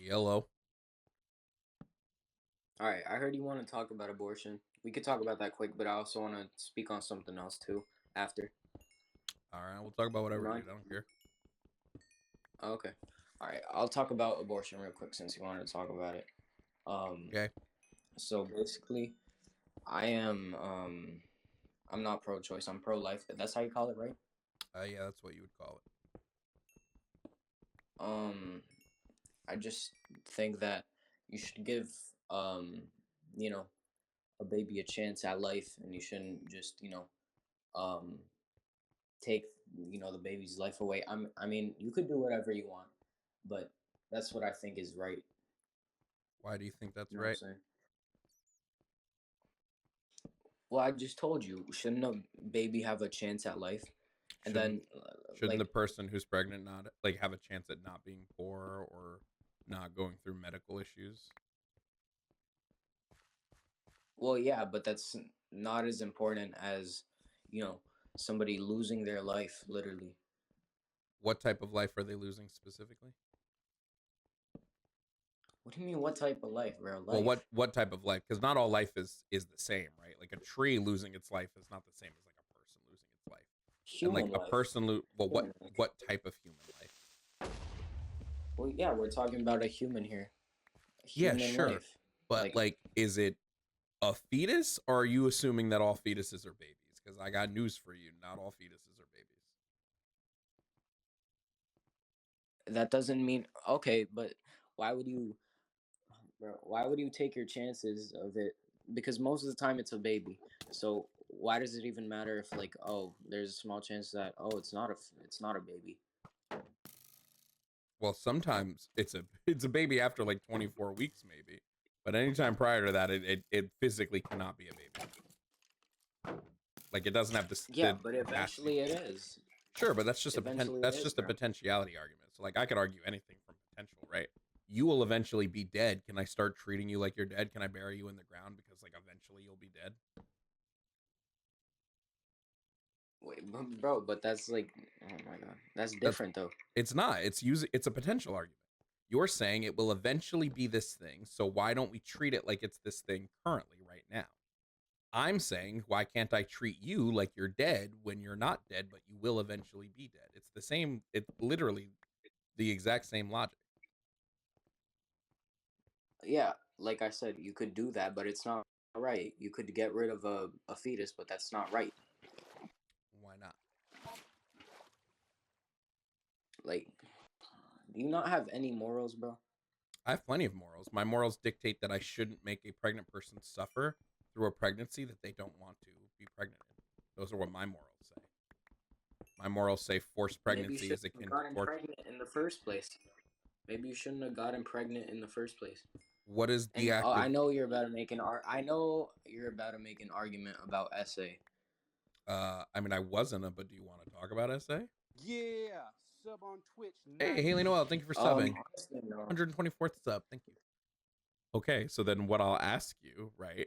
Yellow. All right, I heard you want to talk about abortion. We could talk about that quick, but I also want to speak on something else too after. All right, we'll talk about You whatever, mind? dude. I don't care. Okay. All right, I'll talk about abortion real quick since you wanted to talk about it. Um, Okay. so basically, I am I'm not pro-choice. I'm pro-life. That's how you call it, right? Yeah, that's what you would call it. Um, I just think that you should give um, you know, a baby a chance at life, and you shouldn't just um take the baby's life away. I mean, you could do whatever you want, but that's what I think is right. Why do you think that's You know what I'm right? saying? Well, I just told you, shouldn't a baby have a chance at life? And Shouldn't then, shouldn't the like, person who's pregnant not like have a chance at not being poor or not going through medical issues? well, yeah, but that's not as important as, you know, somebody losing their life, literally. What type of life are they losing specifically? What do you mean, what type of life, bro? Well, Life. what type of life? Because not all life is the same, right? Like a tree losing its life is not the same as like a person losing its life. And like Human a life. person well, Human life. what type of human life? Well, yeah, we're talking about a human here. A Yeah, human sure. life. But Like, like, is it a fetus, or are you assuming that all fetuses are babies? Because I got news for you: not all fetuses are babies. that doesn't mean okay, but why would you bro, why would you take your chances of it? Because most of the time it's a baby. So why does it even matter if like there's a small chance that it's not a baby? Well, sometimes it's a baby after like 24 weeks, maybe. But anytime prior to that, it physically cannot be a baby. Like it doesn't have Yeah, the but capacity eventually to it be. is. Sure, but Eventually it that's is, just a bro. potentiality argument. So like I could argue anything from potential, right? You will eventually be dead. Can I start treating you like you're dead? Can I bury you in the ground because like eventually you'll be dead? Wait, bro, but that's like, oh my god, that's That's different though. it's not. It's a potential argument. You're saying it will eventually be this thing, so why don't we treat it like it's this thing currently right now? I'm saying, why can't I treat you like you're dead when you're not dead, but you will eventually be dead? It's the same, it's literally the exact same logic. Yeah, like I said, you could do that, but it's not right. You could get rid of a fetus, but that's not right. Why not? Like, do you not have any morals, bro? I have plenty of morals. My morals dictate that I shouldn't make a pregnant person suffer through a pregnancy that they don't want to be pregnant in. Those are what my morals say. My morals say forced Maybe you pregnancy is shouldn't have akin to gotten torture. pregnant in the first place. Maybe you shouldn't have gotten pregnant in the first place. What is the And act I of, know you're about to make I know you're about to make an argument about essay. I mean, I wasn't, but do you want to talk about SA? Yeah, sub on Twitch now. Hey, Haley Noel, thank you for subbing. Honestly, no. 124th sub, thank you. Okay, so then what I'll ask you, right,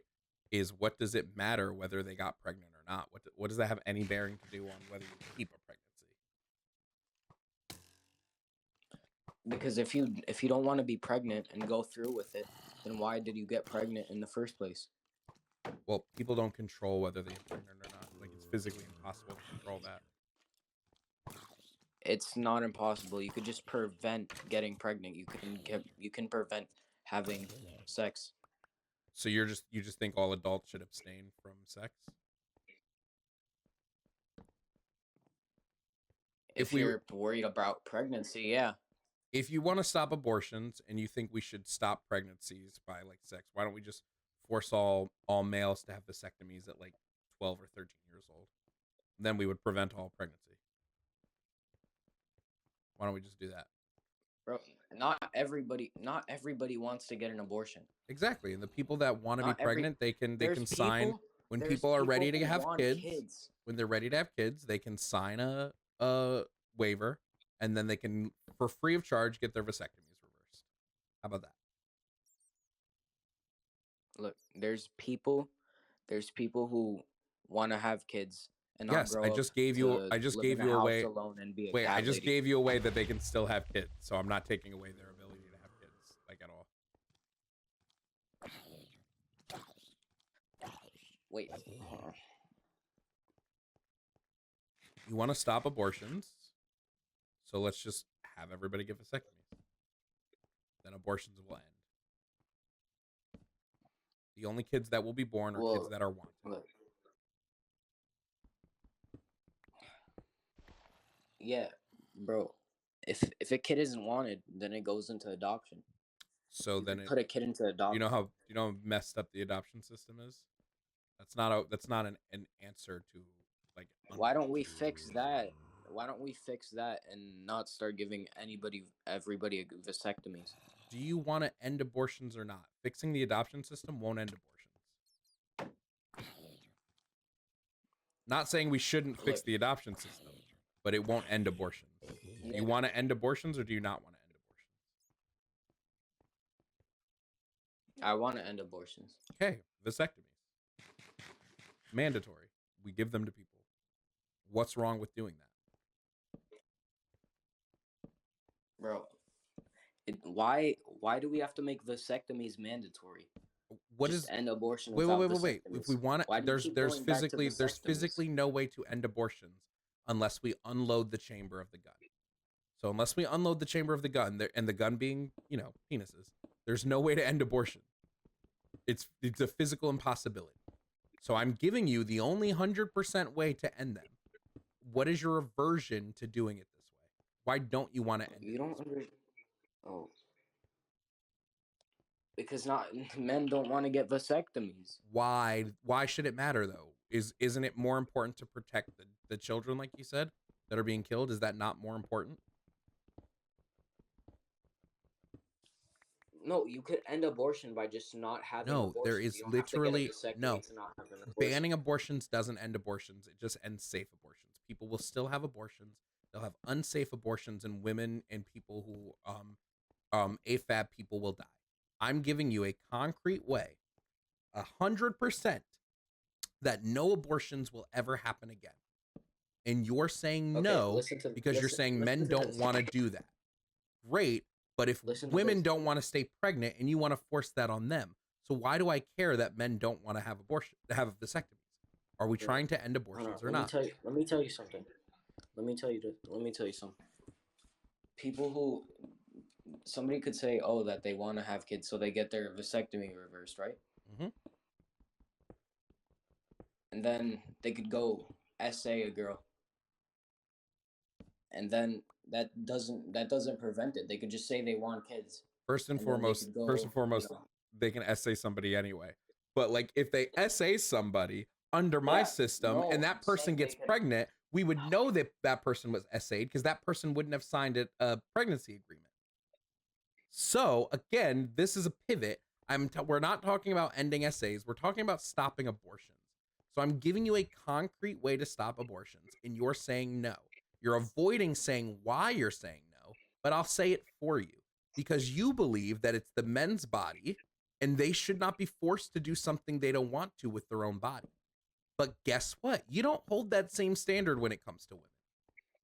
is what does it matter whether they got pregnant or not? What does that have any bearing to do on whether you keep a pregnancy? Because if you don't want to be pregnant and go through with it, then why did you get pregnant in the first place? Well, people don't control whether they get pregnant or not. Like it's physically impossible to control that. It's not impossible. You could just prevent getting pregnant. You can prevent having sex. So you just think all adults should abstain from sex? If If we you're worried about pregnancy, yeah. if you want to stop abortions and you think we should stop pregnancies by like sex, why don't we just force all males to have vasectomies at like 12 or 13 years old? Then we would prevent all pregnancy. Why don't we just do that? Bro, not everybody wants to get an abortion. Exactly. And the people that want to be Not every pregnant, they there's can sign people when there's people are people ready to who have want kids. kids. When they're ready to have kids, they can sign a waiver, and then they can, for free of charge, get their vasectomies reversed. How about that? Look, there's people who want to have kids and not Yes, grow up to I just live in gave a you a house way. alone and be a Wait, I cat just lady. gave you a way that they can still have kids. So I'm not taking away their ability to have kids. Wait, hold on. You want to stop abortions, so let's just have everybody get vasectomies. Then abortions will end. The only kids that will be born are kids Well, that are wanted. look. Yeah, bro. If a kid isn't wanted, then it goes into adoption. So You then could it, put a kid into adoption. you know how messed up the adoption system is? That's not an answer to like. Why don't we fix that? Why don't we fix that and not start giving everybody vasectomies? Do you want to end abortions or not? Fixing the adoption system won't end abortions. Not saying we shouldn't fix Look. the adoption system, but it won't end abortions. Yeah. Do you want to end abortions or do you not want to end abortions? I want to end abortions. Okay, vasectomies. Mandatory. We give them to people. What's wrong with doing that? Bro, why do we have to make vasectomies mandatory? What Just is end abortion wait, without wait. If vasectomies. we want Why it, do you keep there's going back to physically vasectomies? no way to end abortions unless we unload the chamber of the gun. So unless we unload the chamber of the gun, and the gun being, you know, penises, there's no way to end abortion. It's a physical impossibility. So I'm giving you the only 100% way to end them. What is your aversion to doing it this way? Why don't you want to end it? You don't understand. Oh. Because men don't want to get vasectomies. Why should it matter though? Isn't it more important to protect the children, like you said, that are being killed? Is that not more important? No, you could end abortion by just not having No, abortion. there is You don't have to get a literally vasectomy no. to not have an abortion. Banning abortions doesn't end abortions. It just ends safe abortions. People will still have abortions. They'll have unsafe abortions, and women and people who AFAB people will die. I'm giving you a concrete way, 100%, that no abortions will ever happen again. And you're saying Okay, no because you're saying men don't want to do that. Great, but if women don't want to stay pregnant and you want to force that on them, so why do I care that men don't want to have vasectomies? Are we trying to end abortions or not? Let me tell you something. Let me tell you something. People who somebody could say, oh, that they want to have kids, so they get their vasectomy reversed, right? Mm-hmm. And then they could go SA a girl, and then that doesn't prevent it. They could just say they want kids. First and foremost, they can essay somebody anyway. But like, if they essay somebody under my system and that person gets pregnant, we would know that that person was essayed because that person wouldn't have signed a pregnancy agreement. So again, this is a pivot. We're not talking about ending essays. We're talking about stopping abortions. So I'm giving you a concrete way to stop abortions, and you're saying no. You're avoiding saying why you're saying no, but I'll say it for you because you believe that it's the men's body and they should not be forced to do something they don't want to with their own body. But guess what? You don't hold that same standard when it comes to women.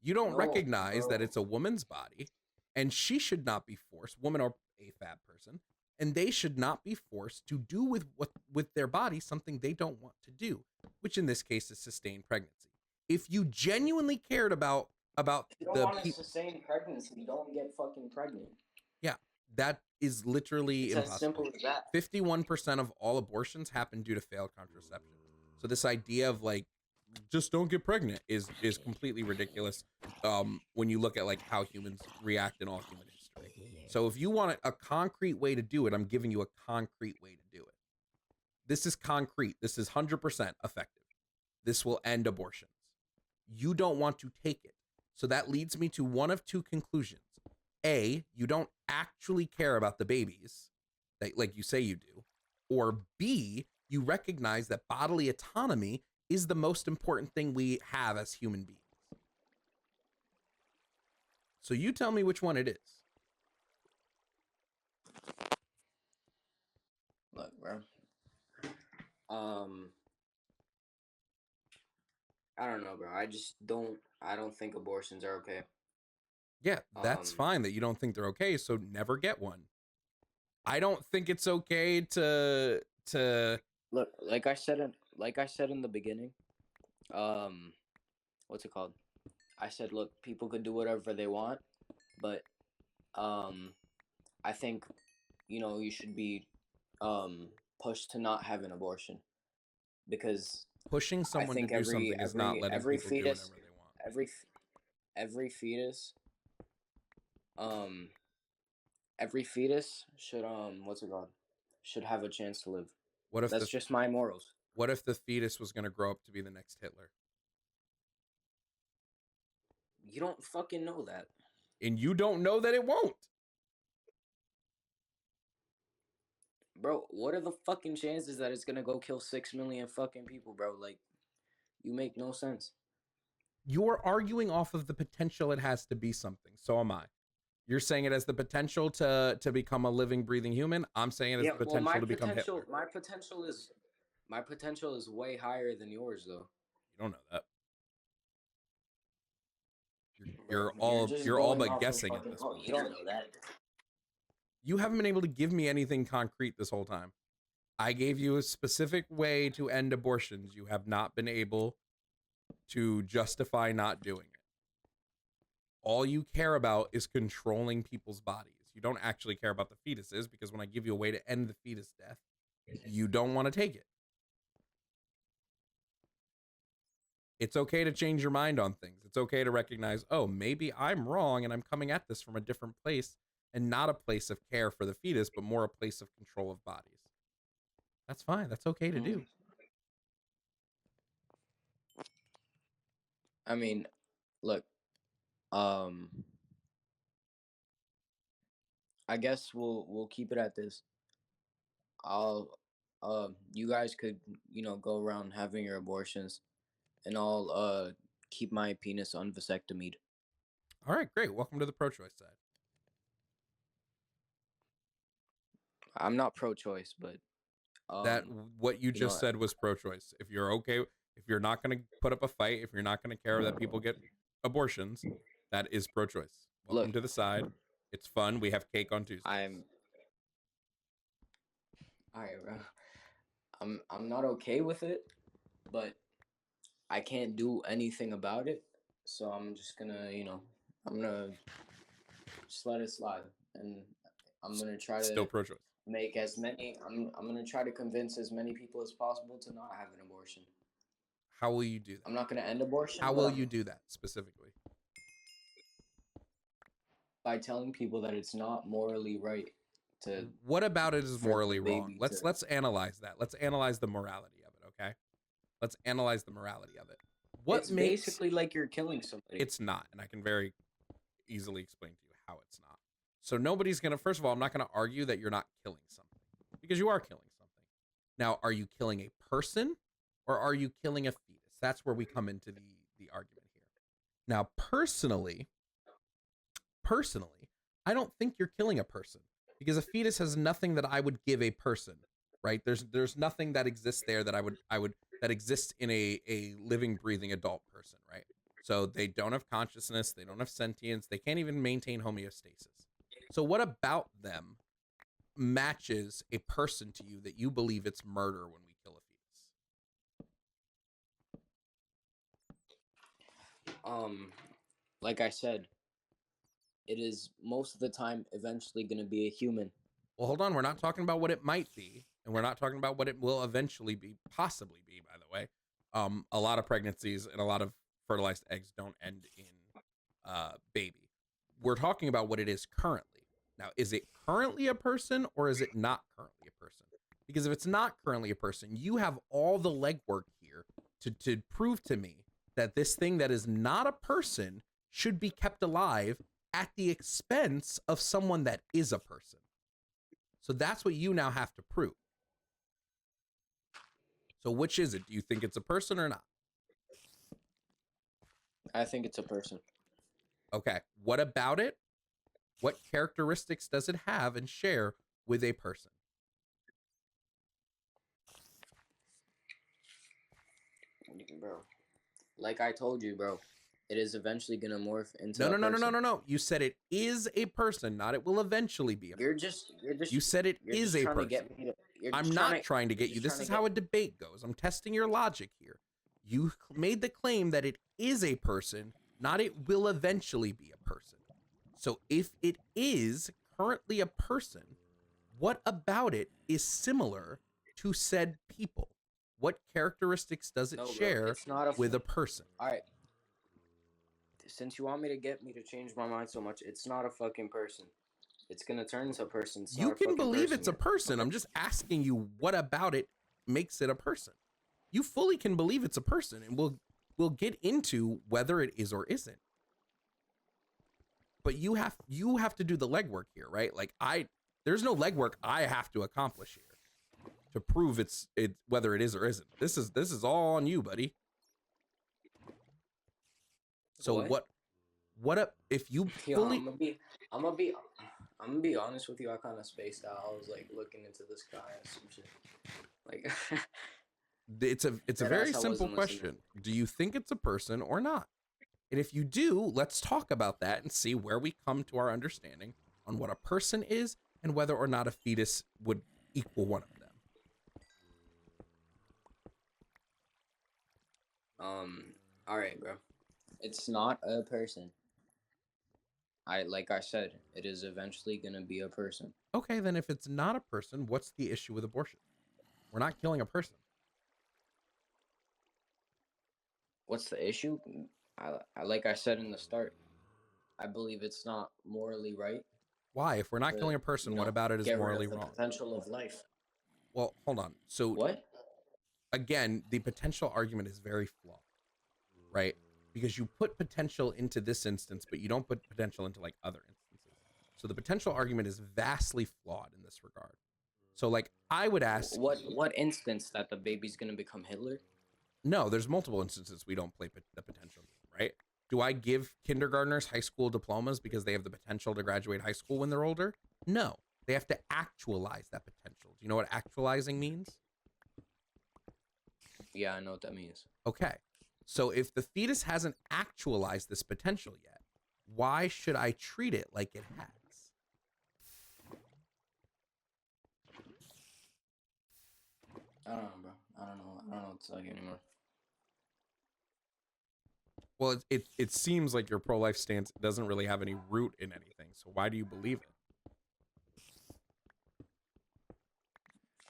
You don't recognize that it's a woman's body and she should not be forced, woman or AFAB person, and they should not be forced to do with their body something they don't want to do, which in this case is sustain pregnancy. If you genuinely cared about you don't want to sustain pregnancy, you don't get fucking pregnant. Yeah, that is literally it's impossible. As simple as that. 51% of all abortions happen due to failed contraception. So this idea of like just don't get pregnant is completely ridiculous when you look at like how humans react in all human history. So if you want a concrete way to do it, I'm giving you a concrete way to do it. This is concrete. This is 100% effective. This will end abortions. You don't want to take it. So that leads me to one of two conclusions. A, you don't actually care about the babies, like you say you do. Or B, you recognize that bodily autonomy is the most important thing we have as human beings. So you tell me which one it is. Look, bro. I don't know, bro. I don't think abortions are okay. Yeah, that's fine that you don't think they're okay, so never get one. I don't think it's okay to look, like I said like I said in the beginning, what's it called? I said, look, people could do whatever they want, but I think you should be pushed to not have an abortion because Pushing I someone to think do something is not letting every people do whatever fetus they want. every fetus um every fetus should what's it called should have a chance to live. What if That's just my morals. what if the fetus was going to grow up to be the next Hitler? You don't fucking know that. And you don't know that it won't. Bro, what are the fucking chances that it's gonna go kill 6 million fucking people, bro? Like, you make no sense. You're arguing off of the potential it has to be something. So am I. You're saying it has the potential to become a living, breathing human. I'm saying it has the potential to become Hitler. My potential is way higher than yours, though. You don't know that. Bro, You're all but guessing at this point. You don't know that. You haven't been able to give me anything concrete this whole time. I gave you a specific way to end abortions. You have not been able to justify not doing it. All you care about is controlling people's bodies. You don't actually care about the fetuses because when I give you a way to end the fetus death, you don't want to take it. It's okay to change your mind on things. It's okay to recognize, oh, maybe I'm wrong and I'm coming at this from a different place and not a place of care for the fetus, but more a place of control of bodies. That's fine. That's okay to do. I mean, look, I guess we'll keep it at this. You guys could, go around having your abortions, and I'll keep my penis unvasectomied. All right, great. Welcome to the pro-choice side. I'm not pro-choice, but that what you just said was pro-choice. If you're okay, if you're not going to put up a fight, if you're not going to care that people get abortions, that is pro-choice. Welcome to the side. It's fun. We have cake on Tuesday. All right, bro. I'm not okay with it, but I can't do anything about it. So I'm just gonna, I'm gonna just let it slide, and I'm gonna try to still pro-choice. Make as many. I'm gonna try to convince as many people as possible to not have an abortion. How will you do that? I'm not gonna end abortion. How will you do that specifically? By telling people that it's not morally right to. What about it is morally wrong? Let's analyze that. Let's analyze the morality of it. Okay. Let's analyze the morality of it. It's basically like you're killing somebody. It's not, and I can very easily explain to you how it's not. So nobody's going to, first of all, I'm not going to argue that you're not killing something because you are killing something. Now, are you killing a person or are you killing a fetus? That's where we come into the argument here. Now, personally, I don't think you're killing a person because a fetus has nothing that I would give a person, right? There's nothing that exists there that I would that exists in a living, breathing adult person, right? So they don't have consciousness, they don't have sentience, they can't even maintain homeostasis. So what about them matches a person to you that you believe it's murder when we kill a fetus? Like I said, it is most of the time eventually going to be a human. Well, hold on. We're not talking about what it might be, and we're not talking about what it will eventually be, possibly be, by the way. A lot of pregnancies and a lot of fertilized eggs don't end in baby. We're talking about what it is currently. Now, is it currently a person or is it not currently a person? Because if it's not currently a person, you have all the legwork here to prove to me that this thing that is not a person should be kept alive at the expense of someone that is a person. So that's what you now have to prove. So which is it? Do you think it's a person or not? I think it's a person. Okay. What about it? What characteristics does it have and share with a person? Bro, like I told you, bro, it is eventually going to morph into No. You said it is a person, not it will eventually be a person. You're just you said it is a person. you're I'm just not trying to get you. just This trying to is how get. a debate goes. I'm testing your logic here. You made the claim that it is a person, not it will eventually be a person. So if it is currently a person, what about it is similar to said people? What characteristics does it No, bro, share it's not a. with a person? All right, since you want me to get me to change my mind so much, it's not a fucking person. It's gonna turn into a person. It's You not a can fucking believe person it's a yet. person. Okay. I'm just asking you what about it makes it a person. You fully can believe it's a person, and we'll get into whether it is or isn't. But you have to do the legwork here, right? Like there's no legwork I have to accomplish here to prove it's whether it is or isn't. This is all on you, buddy. So what up if you Yo, fully I'm gonna be, I'm gonna be honest with you. I kind of spaced out. I was like looking into the sky and some shit. Like, it's a Deadass, very I simple wasn't question. listening. Do you think it's a person or not? And if you do, let's talk about that and see where we come to our understanding on what a person is and whether or not a fetus would equal one of them. All right, bro. It's not a person. Like I said, it is eventually gonna be a person. Okay, then if it's not a person, what's the issue with abortion? We're not killing a person. What's the issue? I like I said in the start, I believe it's not morally right Why? If we're not to, killing a person, you what know, about it is get rid morally of the wrong? potential of life. Well, hold on. So What? again, the potential argument is very flawed, right? Because you put potential into this instance, but you don't put potential into like other instances. So the potential argument is vastly flawed in this regard. So like I would ask, What instance that the baby's gonna become Hitler? no, there's multiple instances we don't play the potential game, right? Do I give kindergartners high school diplomas because they have the potential to graduate high school when they're older? No, they have to actualize that potential. Do you know what actualizing means? Yeah, I know what that means. Okay. So if the fetus hasn't actualized this potential yet, why should I treat it like it has? I don't know, bro. I don't know what to tell you anymore. Well, it seems like your pro-life stance doesn't really have any root in anything. So why do you believe it?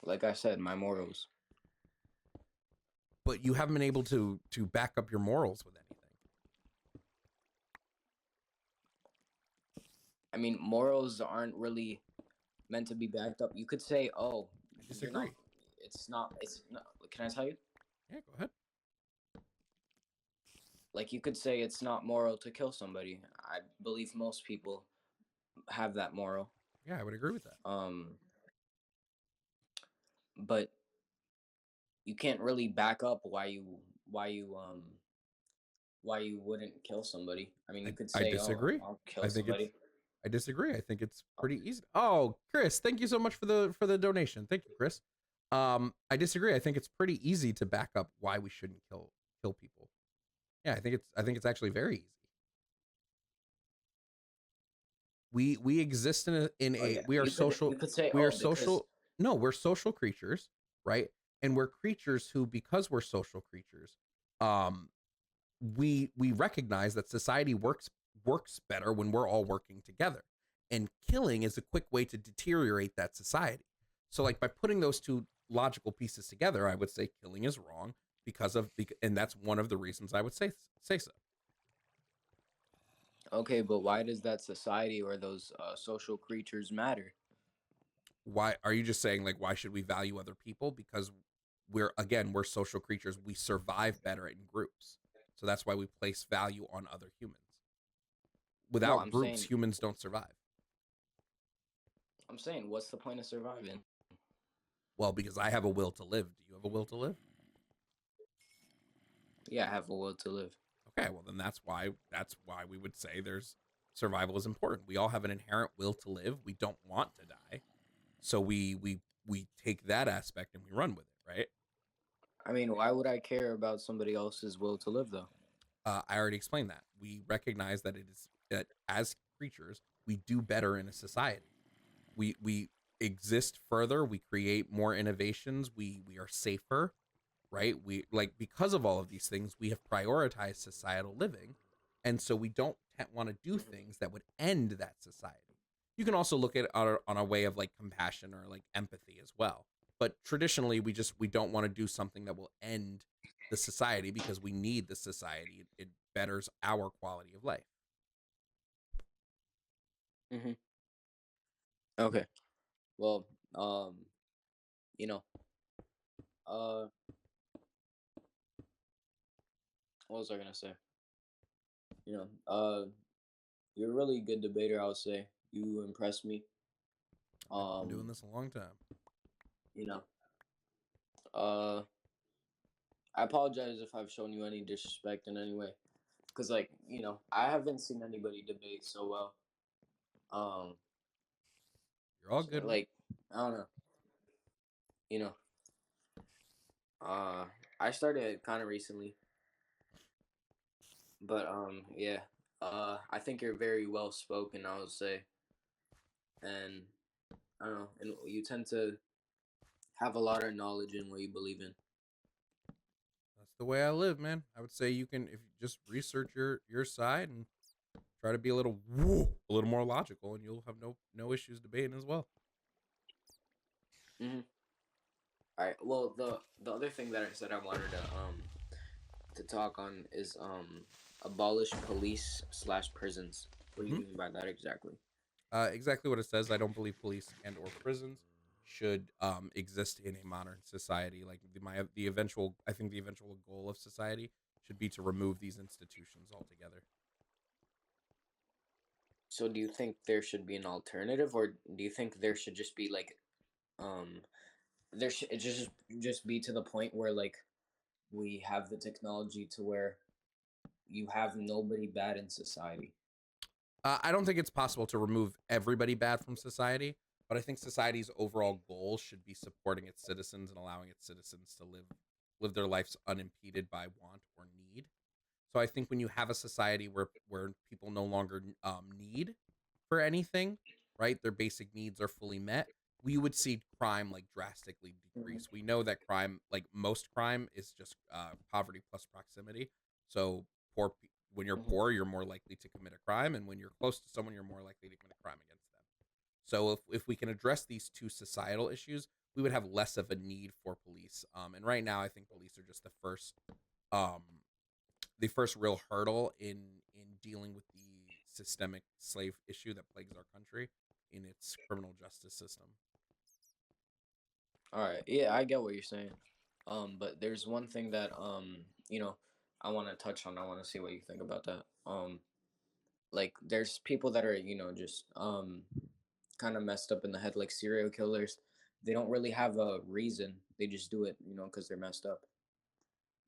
Like I said, my morals. But you haven't been able to back up your morals with anything. I mean, morals aren't really meant to be backed up. You could say, "Oh, I disagree. It's not. It's not." Can I tell you? Yeah, go ahead. Like you could say it's not moral to kill somebody. I believe most people have that moral. Yeah, I would agree with that. But you can't really back up why you wouldn't kill somebody. I mean, you could I say, disagree. "Oh, I'll kill I think somebody." I disagree. I think it's pretty easy. Oh, Chris, thank you so much for the donation. Thank you, Chris. I disagree. I think it's pretty easy to back up why we shouldn't kill people. Yeah, I think it's actually very easy. We exist in we are social. You could say, We are because social. No, we're social creatures, right? And we're creatures who, because we're social creatures, we recognize that society works better when we're all working together, and killing is a quick way to deteriorate that society. So like by putting those two logical pieces together, I would say killing is wrong and that's one of the reasons I would say so. Okay, but why does that society or those social creatures matter? Why are you just saying like why should we value other people? Because we're social creatures. We survive better in groups. So that's why we place value on other humans. Without I'm groups, saying- humans don't survive. I'm saying, what's the point of surviving? Well, because I have a will to live. Do you have a will to live? Yeah, I have a will to live. Okay, well then that's why we would say there's survival is important. We all have an inherent will to live. We don't want to die. So we take that aspect and we run with it, right? I mean, why would I care about somebody else's will to live though? I already explained that. We recognize that it is that as creatures, we do better in a society. exist further, we create more innovations, we are safer, right? We like because of all of these things, we have prioritized societal living, and so we don't want to do Mhm. things that would end that society. You can also look at it on a way of like compassion or like empathy as well. But traditionally, we don't want to do something that will end the society because we need the society. It betters our quality of life. Mhm. Okay. Well, you know, uh, what was I gonna say? You know, you're a really good debater, I would say. You impress me. I've been doing Um, this a long time. you know, uh, I apologize if I've shown you any disrespect in any way, because like I haven't seen anybody debate so well. Um, You're all good, man. like I don't know, you know, uh, I started kind of recently, but yeah, I think you're very well spoken, I would say, and I don't know, and you tend to have a lot of knowledge in what you believe in. That's the way I live, man. I would say you can if you just research your side and try to be a little more logical, and you'll have no issues debating as well. Hmm. All right. Well, the other thing that I said I wanted to talk on is abolish police slash prisons. What do you Hmm. mean by that exactly? Exactly what it says. I don't believe police and or prisons should exist in a modern society. Like the eventual, I think the eventual goal of society should be to remove these institutions altogether. So, do you think there should be an alternative, or do you think there should just be like um there should it just be to the point where like we have the technology to where you have nobody bad in society? I don't think it's possible to remove everybody bad from society, but I think society's overall goal should be supporting its citizens and allowing its citizens to live their lives unimpeded by want or need. So I think when you have a society where people no longer need for anything, right? Their basic needs are fully met. We would see crime like drastically decrease. Hmm. We know that crime, like most crime, is just poverty plus proximity. So when you're Hmm. poor, you're more likely to commit a crime, and when you're close to someone, you're more likely to commit a crime against them. So if we can address these two societal issues, we would have less of a need for police. And right now, I think police are just um, the first real hurdle in dealing with the systemic slave issue that plagues our country in its criminal justice system. All right. Yeah, I get what you're saying. But there's one thing that I want to touch on. I want to see what you think about that. Like there's people that are just kind of messed up in the head, like serial killers. They don't really have a reason. They just do it, because they're messed up.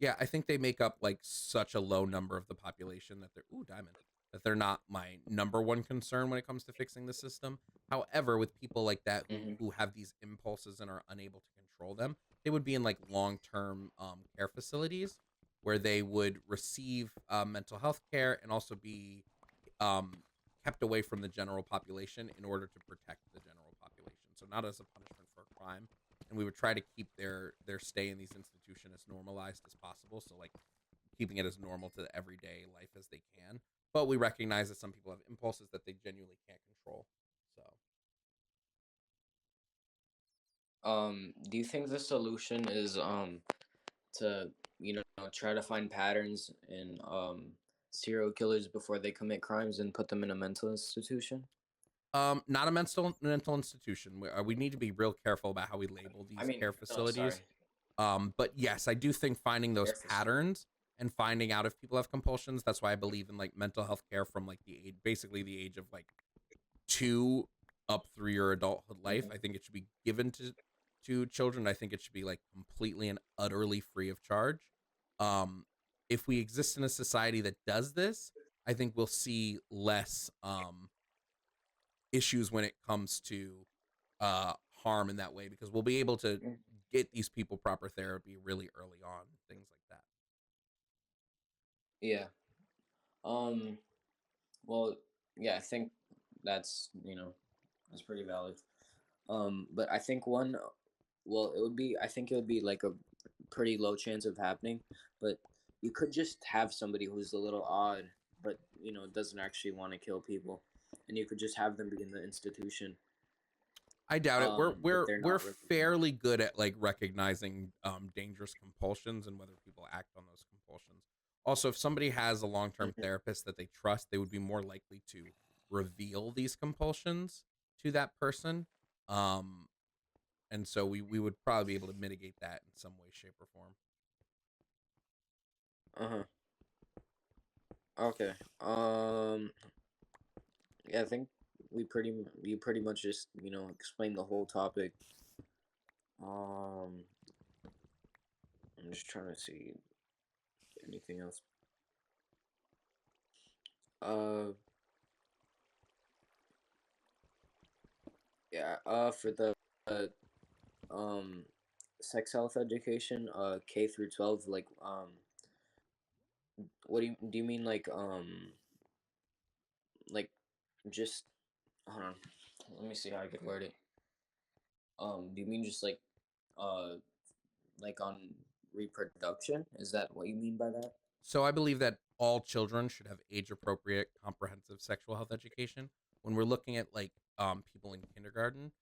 Yeah, I think they make up like such a low number of the population that they're diamond that they're not my number one concern when it comes to fixing the system. However, with people like that Hmm. who have these impulses and are unable to control them, they would be in like long term care facilities where they would receive mental health care and also be um, kept away from the general population in order to protect the general population. So not as a punishment for a crime. And we would try to keep their stay in these institutions as normalized as possible. So like keeping it as normal to the everyday life as they can. But we recognize that some people have impulses that they genuinely can't control. So Do you think the solution is to try to find patterns in serial killers before they commit crimes and put them in a mental institution? not a mental institution. We need to be real careful about how we label I these mean, care no, sorry, facilities. But yes, I do think finding those care facility. patterns and finding out if people have compulsions. That's why I believe in like mental health care from like the age, basically the age of like two up through your adulthood life. Hmm. I think it should be given to children. I think it should be like completely and utterly free of charge. Um, if we exist in a society that does this, I think we'll see less issues when it comes to uh harm in that way because we'll be able to get these people proper therapy really early on, things like that. Yeah. Um. Well, yeah, I think that's that's pretty valid. But I think one, well, I think it would be like a pretty low chance of happening, but you could just have somebody who's a little odd, but doesn't actually want to kill people, and you could just have them be in the institution. I doubt it. We're But we're they're we're not really. fairly good at like recognizing dangerous compulsions and whether people act on those compulsions. Also, if somebody has a long-term Mhm. therapist that they trust, they would be more likely to reveal these compulsions to that person. Um, and so we would probably be able to mitigate that in some way, shape, or form. Uh-huh. Okay. Yeah, I think you pretty much just explained the whole topic. Um, I'm just trying to see anything else. Uh, yeah. For the uh, um, sex health education, K through 12, like what do you mean like just hold on, let me see how I could word it. Do you mean just uh like on reproduction? Is that what you mean by that? So I believe that all children should have age-appropriate, comprehensive sexual health education. When we're looking at like people in kindergarten,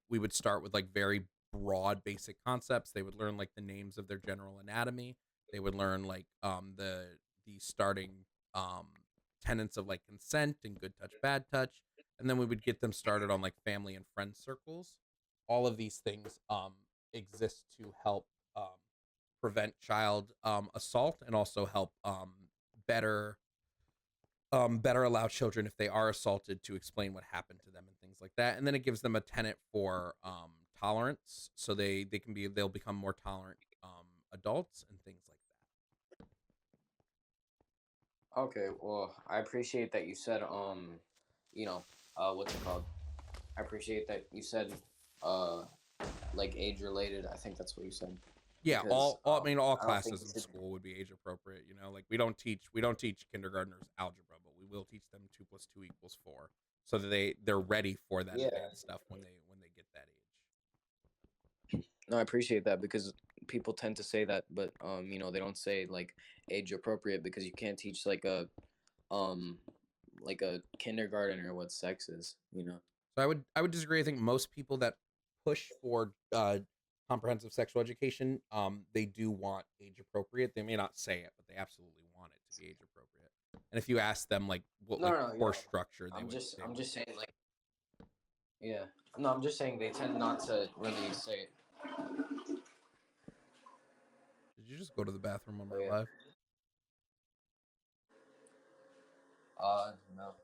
we would start with like very broad, basic concepts. They would learn like the names of their general anatomy. They would learn like the starting um, tenets of like consent and good touch, bad touch, and then we would get them started on like family and friend circles. All of these things exist to help prevent child assault and also help better better allow children if they are assaulted to explain what happened to them and things like that. And then it gives them a tenet for tolerance, so they'll become more tolerant adults and things like Okay, well, I appreciate that you said what's it called? I appreciate that you said uh like age related. I think that's what you said. yeah, Because I mean all I don't think classes you in should. school would be age appropriate. You know, like we don't teach kindergartners algebra, but we will teach them 2 + 2 = 4, so that they're ready for that Yeah. advanced stuff when they get that age. No, I appreciate that because people tend to say that, but they don't say like age appropriate because you can't teach um like a kindergartner what sex is. So I would disagree. I think most people that push for comprehensive sexual education, they do want age appropriate. They may not say it, but they absolutely want it to be age appropriate. And if you ask them like what No, like no, no, course structure, I'm just they I'm would just saying like yeah. No, I'm just saying they tend not to really say it. Did you just go to the bathroom on But my yeah. live? No.